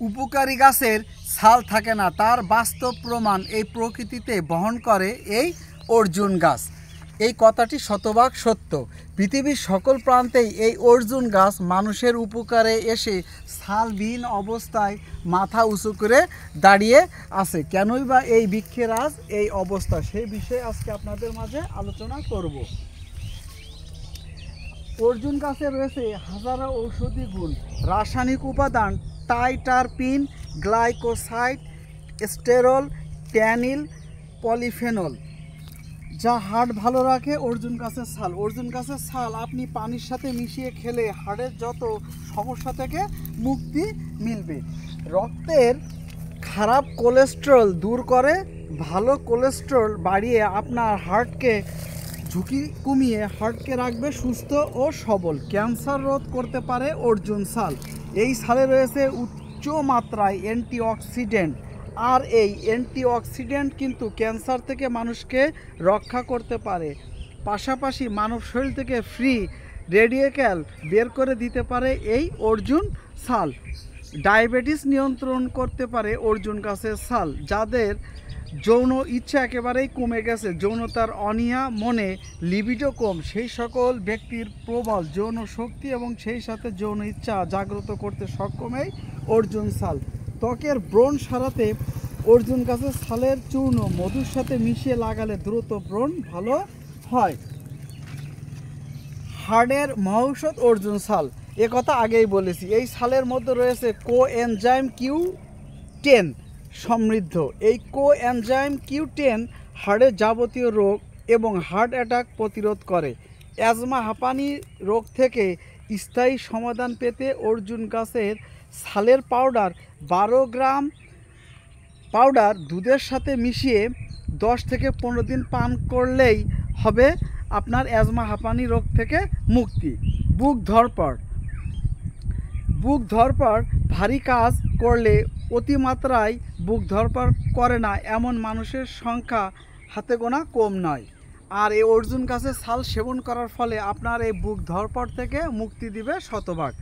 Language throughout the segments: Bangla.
উপকারী গাছের ছাল থাকে না, তার বাস্তব প্রমাণ এই প্রকৃতিতে বহন করে এই অর্জুন গাছ। এই কথাটি শতভাগ সত্য। পৃথিবীর সকল প্রান্তেই এই অর্জুন গাছ মানুষের উপকারে এসে ছালবিহীন অবস্থায় মাথা উঁচু করে দাঁড়িয়ে আছে। কেনই বা এই বৃক্ষের আজ এই অবস্থা, সেই বিষয়ে আজকে আপনাদের মাঝে আলোচনা করব। অর্জুন গাছে রয়েছে হাজারো ঔষধি গুণ, রাসায়নিক উপাদান টাইটারপিন, গ্লাইকোসাইড, স্টেরল, ট্যানিল, পলিফেনল, যা হাড় ভালো রাখে। অর্জুন গাছের ছাল, অর্জুন গাছের ছাল আপনি পানির সাথে মিশিয়ে খেলে হাড়ের যত সমস্যা থেকে মুক্তি মিলবে। রক্তের খারাপ কোলেস্টেরল দূর করে, ভালো কোলেস্টেরল বাড়িয়ে আপনার হার্টকে ঝুঁকি কমিয়ে হার্টকে রাখবে সুস্থ ও সবল। ক্যান্সার রোধ করতে পারে অর্জুন ছাল। এই ছালে রয়েছে উচ্চ মাত্রায় অ্যান্টিঅক্সিডেন্ট, আর এই অ্যান্টিঅক্সিডেন্ট কিন্তু ক্যান্সার থেকে মানুষকে রক্ষা করতে পারে। পাশাপাশি মানব শরীর থেকে ফ্রি রেডিক্যাল বের করে দিতে পারে এই অর্জুন ছাল। ডায়াবেটিস নিয়ন্ত্রণ করতে পারে অর্জুন গাছের ছাল। যাদের যৌন ইচ্ছা একেবারেই কমে গেছে, যৌনতার অনীহা, মনে লিবিডো কম, সেই সকল ব্যক্তির প্রবল যৌন শক্তি এবং সেই সাথে যৌন ইচ্ছা জাগ্রত করতে সক্ষম এই অর্জুন ছাল। ত্বকের ব্রণ সারাতে অর্জুন গাছের ছালের চূর্ণ মধুর সাথে মিশিয়ে লাগালে দ্রুত ব্রণ ভালো হয়। হার্টের মহৌষধ অর্জুন ছাল, এ কথা আগেই বলেছি। এই ছালের মধ্যে রয়েছে কোএনজাইম Q10 সমৃদ্ধ। এই কোএনজাইম Q10 হার্টের যাবতীয় রোগ এবং হার্ট অ্যাটাক প্রতিরোধ করে। অ্যাজমা, হাঁপানি রোগ থেকে স্থায়ী সমাধান পেতে অর্জুন গাছের ছালের পাউডার 12 গ্রাম পাউডার দুধের সাথে মিশিয়ে 10 থেকে 15 দিন পান করলেই হবে আপনার অ্যাজমা, হাঁপানি রোগ থেকে মুক্তি। বুক ধড়পড়, বুক ধড়পড় ভারী কাজ করলে অতিমাত্রায় বুক ধড়পড় করে না এমন মানুষের সংখ্যা হাতে গোনা কম নয়। আর এই অর্জুন গাছের ছাল সেবন করার ফলে আপনার এই বুক ধড়পড় থেকে মুক্তি দিবে শতভাগ।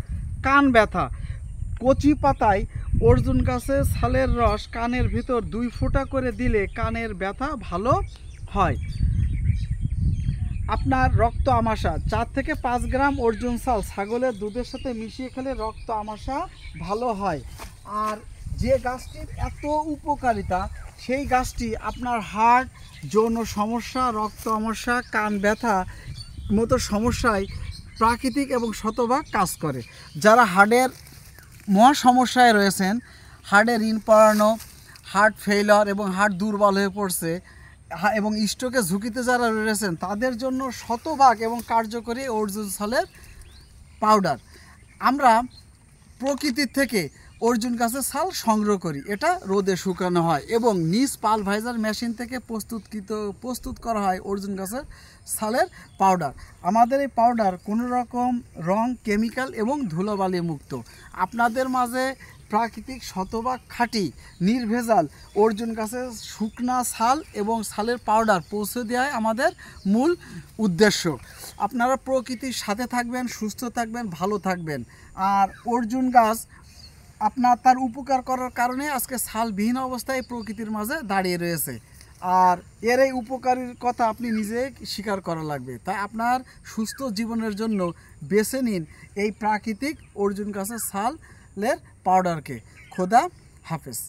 কান ব্যথা, কচি পাতায় অর্জুন গাছের ছালের রস কানের ভিতর 2 ফোঁটা করে দিলে কানের ব্যথা ভালো হয়। আপনার রক্ত আমাশা, 4 থেকে 5 গ্রাম অর্জুন ছাল ছাগলের দুধের সাথে মিশিয়ে খেলে রক্ত আমাশা ভালো হয়। আর যে গাছটির এত উপকারিতা, সেই গাছটি আপনার হার্ট, যৌন সমস্যা, রক্ত আমাশা, কান ব্যথা মতো সমস্যায় প্রাকৃতিক এবং শতভাগ কাজ করে। যারা হার্টের মহা সমস্যায় রয়েছেন, হার্টে ঋণ পড়ানো, হার্ট ফেইলার এবং হার্ট দুর্বল হয়ে পড়ছে এবং স্ট্রোকের ঝুঁকিতে যারা রয়েছেন, তাদের জন্য শতভাগ এবং কার্যকরী অর্জুন ছালের পাউডার। আমরা প্রকৃতির থেকে অর্জুন গাছের ছাল সংগ্রহ করি, এটা রোদে শুকানো হয় এবং নিজ পালভাইজার মেশিন থেকে প্রস্তুত করা হয় অর্জুন গাছের ছালের পাউডার। আমাদের এই পাউডার কোনো রকম রং, কেমিক্যাল এবং ধুলোবালি মুক্ত। আপনাদের মাঝে প্রাকৃতিক শতভাগ খাঁটি নির্ভেজাল অর্জুন গাছের শুকনা ছাল এবং ছালের পাউডার পৌঁছে দেওয়াই আমাদের মূল উদ্দেশ্য। আপনারা প্রকৃতির সাথে থাকবেন, সুস্থ থাকবেন, ভালো থাকবেন। আর অর্জুন গাছ আপনার তার উপকার করার কারণে আজকে ছালবিহীন অবস্থায় প্রকৃতির মাঝে দাঁড়িয়ে রয়েছে। আর এর এই উপকারীর কথা আপনি নিজে স্বীকার করা লাগবে। তাই আপনার সুস্থ জীবনের জন্য বেছে নিন এই প্রাকৃতিক অর্জুন গাছের ছালের পাউডারকে। খোদা হাফেজ।